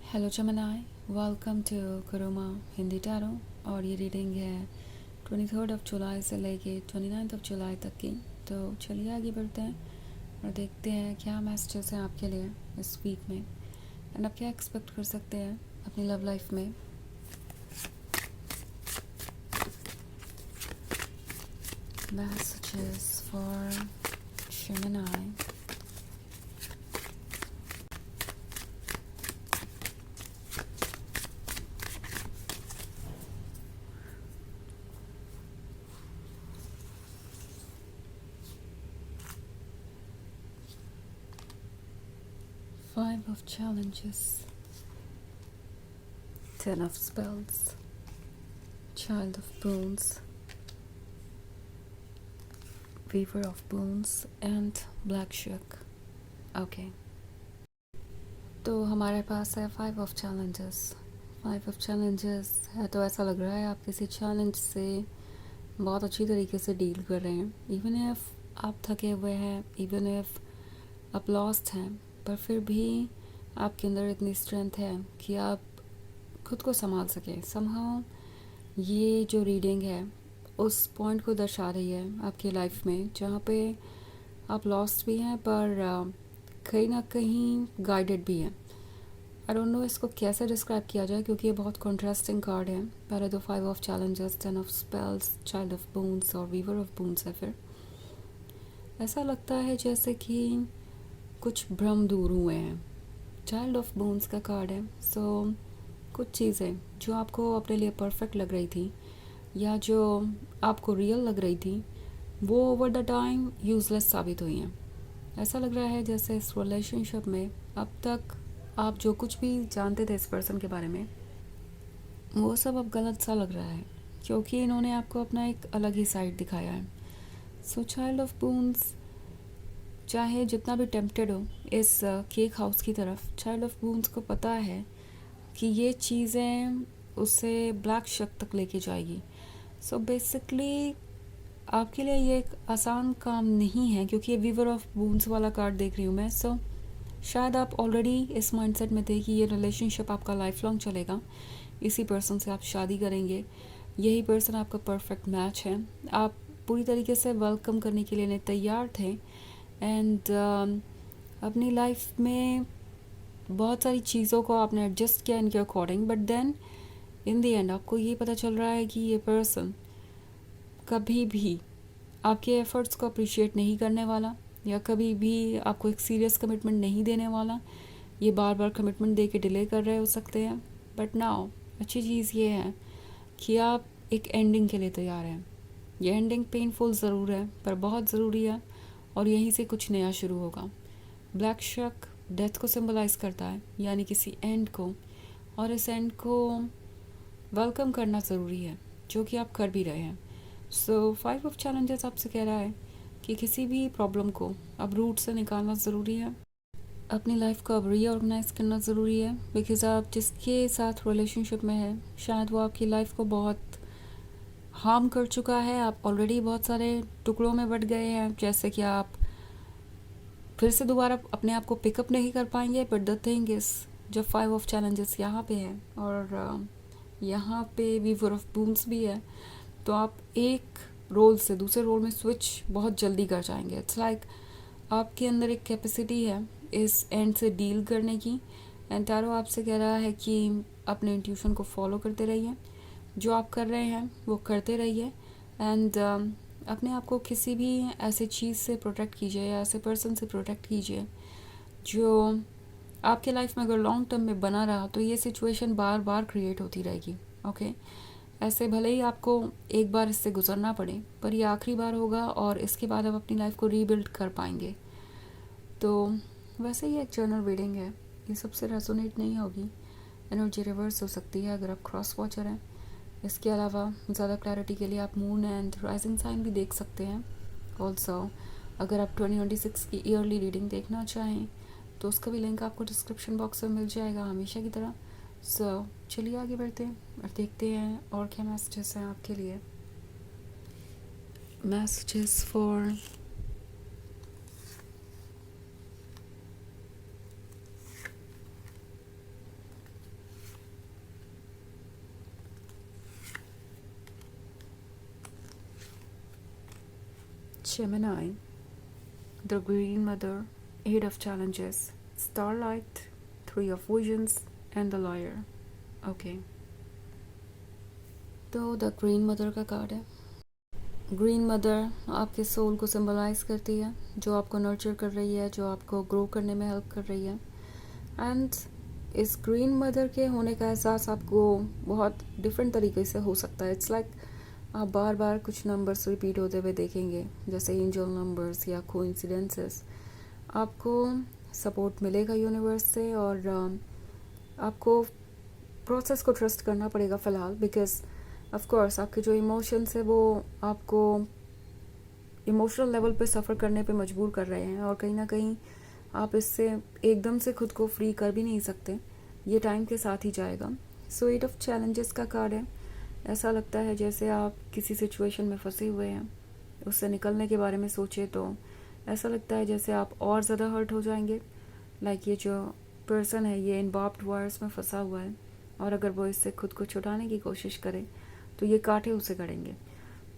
Hello जमनाई, welcome to करोमा Hindi tarot. और ये रीडिंग है 23 जुलाई से लेके 29 जुलाई तक की। तो चलिए आगे बढ़ते हैं और देखते हैं क्या मैसेजेस हैं आपके लिए इस वीक में एंड आप क्या एक्सपेक्ट कर सकते हैं अपनी लव लाइफ में। Messages for Gemini. 5 of challenges, 10 of spells, child of boons, weaver of boons and black shuck. Okay, तो हमारे पास है 5 ऑफ चैलेंजेस। 5 ऑफ चैलेंजेस है तो ऐसा लग रहा है आप किसी चैलेंज से बहुत अच्छी तरीके से डील कर रहे हैं। इवन इफ आप थके हुए हैं, इवन इफ आप लॉस्ट हैं, पर फिर भी आपके अंदर इतनी स्ट्रेंथ है कि आप खुद को संभाल सकें। समहाउ ये जो रीडिंग है उस पॉइंट को दर्शा रही है आपकी लाइफ में जहाँ पे आप लॉस्ट भी हैं पर कहीं ना कहीं गाइडेड भी हैं। आई डोंट नो इसको कैसे डिस्क्राइब किया जाए क्योंकि ये बहुत कॉन्ट्रास्टिंग कार्ड है। पहले तो 5 of challenges, 10 of spells, child of bones और वीवर ऑफ बोन्स है। फिर ऐसा लगता है जैसे कि कुछ भ्रम दूर हुए हैं। चाइल्ड ऑफ बोन्स का कार्ड है। सो कुछ चीज़ें जो आपको अपने लिए परफेक्ट लग रही थी या जो आपको रियल लग रही थी वो ओवर द टाइम यूज़लेस साबित हुई हैं। ऐसा लग रहा है जैसे इस रिलेशनशिप में अब तक आप जो कुछ भी जानते थे इस पर्सन के बारे में वो सब अब गलत सा लग रहा है क्योंकि इन्होंने आपको अपना एक अलग ही साइड दिखाया है। सो चाइल्ड ऑफ बून्स चाहे जितना भी टेम्प्टेड हो इस केक हाउस की तरफ, चाइल्ड ऑफ बून्स को पता है कि ये चीज़ें उसे ब्लैक शक तक लेके जाएगी। सो बेसिकली आपके लिए ये एक आसान काम नहीं है क्योंकि ये वीवर ऑफ बून्स वाला कार्ड देख रही हूँ मैं। सो शायद आप ऑलरेडी इस माइंडसेट में थे कि ये रिलेशनशिप आपका लाइफ लॉन्ग चलेगा, इसी पर्सन से आप शादी करेंगे, यही पर्सन आपका परफेक्ट मैच है। आप पूरी तरीके से वेलकम करने के लिए तैयार थे एंड अपनी लाइफ में बहुत सारी चीज़ों को आपने एडजस्ट किया इनके according, but then in the end आपको ये पता चल रहा है कि ये पर्सन कभी भी आपके एफर्ट्स को अप्रिशिएट नहीं करने वाला या कभी भी आपको एक सीरियस कमिटमेंट नहीं देने वाला। ये बार बार कमिटमेंट दे के डिले कर रहे हो सकते हैं, बट नाउ अच्छी चीज़ ये है कि आप एक एंडिंग के लिए तैयार हैं। ये एंडिंग पेनफुल ज़रूर है पर बहुत ज़रूरी है और यहीं से कुछ नया शुरू होगा। ब्लैक शक डेथ को सिंबलाइज करता है, यानी किसी एंड को, और इस एंड को वेलकम करना ज़रूरी है जो कि आप कर भी रहे हैं। सो 5 ऑफ चैलेंजेस आपसे कह रहा है कि किसी भी प्रॉब्लम को अब रूट से निकालना ज़रूरी है, अपनी लाइफ को अब रीऑर्गेनाइज करना ज़रूरी है। बिकॉज़ आप जिसके साथ रिलेशनशिप में हैं शायद वो आपकी लाइफ को बहुत हार्म कर चुका है। आप ऑलरेडी बहुत सारे टुकड़ों में बट गए हैं, जैसे कि आप फिर से दोबारा अपने आप को पिकअप नहीं कर पाएंगे। बट द थिंग इज़ जब 5 ऑफ चैलेंजेस यहाँ पे है और यहाँ पे वीवर ऑफ बूम्स भी है तो आप एक रोल से दूसरे रोल में स्विच बहुत जल्दी कर जाएंगे। इट्स लाइक आपके अंदर एक कैपेसिटी है इस एंड से डील करने की। एंड टैरो आपसे कह रहा है कि अपने इंट्यूशन को फॉलो करते रहिए, जो आप कर रहे हैं वो करते रहिए एंड अपने आप को किसी भी ऐसे चीज़ से प्रोटेक्ट कीजिए या ऐसे पर्सन से प्रोटेक्ट कीजिए जो आपके लाइफ में अगर लॉन्ग टर्म में बना रहा तो ये सिचुएशन बार बार क्रिएट होती रहेगी। ओके, ऐसे भले ही आपको एक बार इससे गुजरना पड़े पर ये आखिरी बार होगा और इसके बाद आप अपनी लाइफ को रीबिल्ड कर पाएंगे। तो वैसे ही एक जर्नल रीडिंग है, ये सबसे रेजोनेट नहीं होगी, एनर्जी रिवर्स हो सकती है अगर आप क्रॉस वॉचर हैं। इसके अलावा ज़्यादा क्लैरिटी के लिए आप मून एंड राइजिंग साइन भी देख सकते हैं। ऑल्सो अगर आप 2026 की ईयरली रीडिंग देखना चाहें तो उसका भी लिंक आपको डिस्क्रिप्शन बॉक्स में मिल जाएगा हमेशा की तरह। सो चलिए आगे बढ़ते हैं और देखते हैं और क्या मैसेजेस हैं आपके लिए। Messages for Gemini, the Green Mother, 8 of Challenges, Starlight, 3 of Visions, and the Lawyer. Okay. तो द ग्रीन मदर का कार्ड है. ग्रीन मदर आपके सोल को सिंबलाइज करती है, जो आपको नर्चर कर रही है, जो आपको ग्रो करने में हेल्प कर रही है. एंड इस ग्रीन मदर के होने का एहसास आपको बहुत डिफरेंट तरीके से हो सकता है. इट्स लाइक आप बार बार कुछ नंबर्स रिपीट होते हुए देखेंगे, जैसे एंजल नंबर्स या कोइंसिडेंसेस. आपको सपोर्ट मिलेगा यूनिवर्स से, और आपको प्रोसेस को ट्रस्ट करना पड़ेगा फ़िलहाल, बिकॉज ऑफ कोर्स आपके जो इमोशंस है वो आपको इमोशनल लेवल पे सफ़र करने पे मजबूर कर रहे हैं, और कहीं ना कहीं आप इससे एकदम से खुद को फ्री कर भी नहीं सकते. ये टाइम के साथ ही जाएगा. सो 8 ऑफ चैलेंजेस का कार्ड है. ऐसा लगता है जैसे आप किसी सिचुएशन में फंसे हुए हैं, उससे निकलने के बारे में सोचे तो ऐसा लगता है जैसे आप और ज़्यादा हर्ट हो जाएंगे. लाइक ये जो पर्सन है ये इन बार्ब्ड वायर्स में फंसा हुआ है, और अगर वो इससे खुद को छुड़ाने की कोशिश करे तो ये कांटे उसे गड़ेंगे.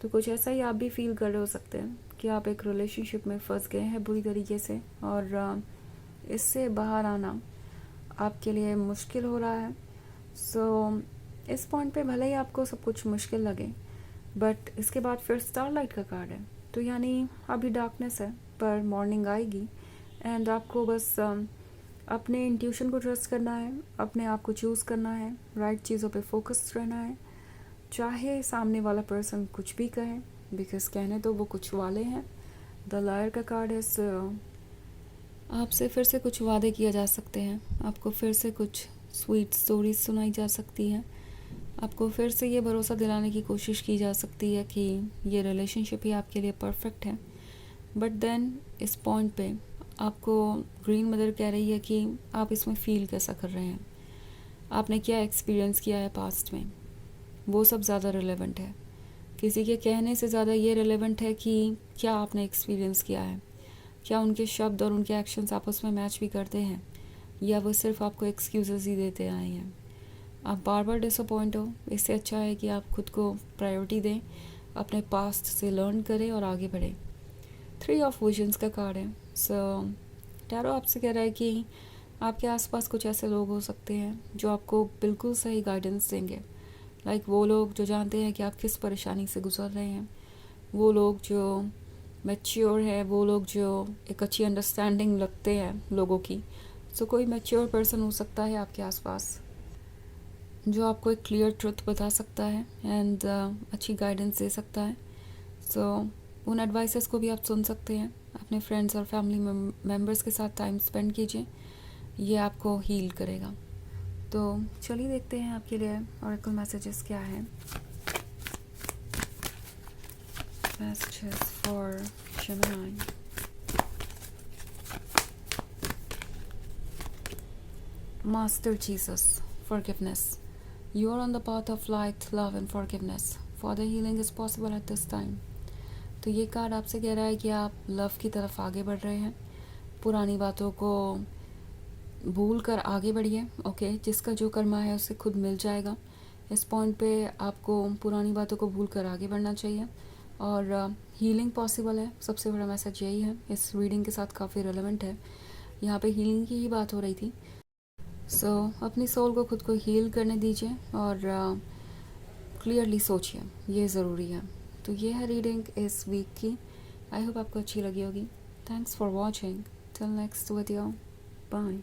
तो कुछ ऐसा ही आप भी फील कर रहे हो सकते हैं कि आप एक रिलेशनशिप में फंस गए हैं बुरी तरीके से, और इससे बाहर आना आपके लिए मुश्किल हो रहा है. सो इस पॉइंट पे भले ही आपको सब कुछ मुश्किल लगे, बट इसके बाद फिर स्टारलाइट का कार्ड है. तो यानी अभी डार्कनेस है पर मॉर्निंग आएगी, एंड आपको बस अपने इंट्यूशन को ट्रस्ट करना है, अपने आप को चूज़ करना है, राइट चीज़ों पे फोकस रहना है, चाहे सामने वाला पर्सन कुछ भी कहे, बिकॉज कहने तो वो कुछ वाले हैं. द लायर का कार्ड है. सो आपसे फिर से कुछ वादे किए जा सकते हैं, आपको फिर से कुछ स्वीट स्टोरीज सुनाई जा सकती हैं, आपको फिर से ये भरोसा दिलाने की कोशिश की जा सकती है कि ये रिलेशनशिप ही आपके लिए परफेक्ट है. बट देन इस पॉइंट पे आपको ग्रीन मदर कह रही है कि आप इसमें फ़ील कैसा कर रहे हैं, आपने क्या एक्सपीरियंस किया है पास्ट में, वो सब ज़्यादा रिलेवेंट है. किसी के कहने से ज़्यादा ये रिलेवेंट है कि क्या आपने एक्सपीरियंस किया है, क्या उनके शब्द और उनके एक्शंस आपस में मैच भी करते हैं, या वो सिर्फ आपको एक्सक्यूज़ेस ही देते आए हैं. आप बार बार डिसअपॉइंट हो, इससे अच्छा है कि आप खुद को प्रायोरिटी दें, अपने पास्ट से लर्न करें और आगे बढ़ें. 3 ऑफ विजन्स का कार्ड है. सो टैरो आपसे कह रहा है कि आपके आसपास कुछ ऐसे लोग हो सकते हैं जो आपको बिल्कुल सही गाइडेंस देंगे. लाइक वो लोग जो जानते हैं कि आप किस परेशानी से गुजर रहे हैं, वो लोग जो मैच्योर है, वो लोग जो एक अच्छी अंडरस्टैंडिंग रखते हैं लोगों की. सो कोई मैच्योर पर्सन हो सकता है आपके आसपास जो आपको एक क्लियर ट्रुथ बता सकता है, एंड अच्छी गाइडेंस दे सकता है. सो उन एडवाइसेस को भी आप सुन सकते हैं. अपने फ्रेंड्स और फैमिली मेम्बर्स के साथ टाइम स्पेंड कीजिए, ये आपको हील करेगा. तो चलिए देखते हैं आपके लिए ऑरेकल मैसेजेस क्या है. Messages for Gemini. Master Jesus, forgiveness. You are on the path of light, love and forgiveness. Father, healing is possible at this time. तो ये कार्ड आपसे कह रहा है कि आप लव की तरफ आगे बढ़ रहे हैं. पुरानी बातों को भूल कर आगे बढ़िए. ओके, जिसका जो कर्मा है उसे खुद मिल जाएगा. इस पॉइंट पे आपको पुरानी बातों को भूल कर आगे बढ़ना चाहिए, और हीलिंग पॉसिबल है. सबसे बड़ा मैसेज यही है. इस रीडिंग के साथ काफ़ी रेलेवेंट है. यहाँ पे हीलिंग की ही बात हो रही थी. सो अपनी सोल को खुद को हील करने दीजिए, और क्लियरली सोचिए, ये ज़रूरी है. तो ये है रीडिंग इस वीक की. आई होप आपको अच्छी लगी होगी. Thanks for watching. Till next video. Bye.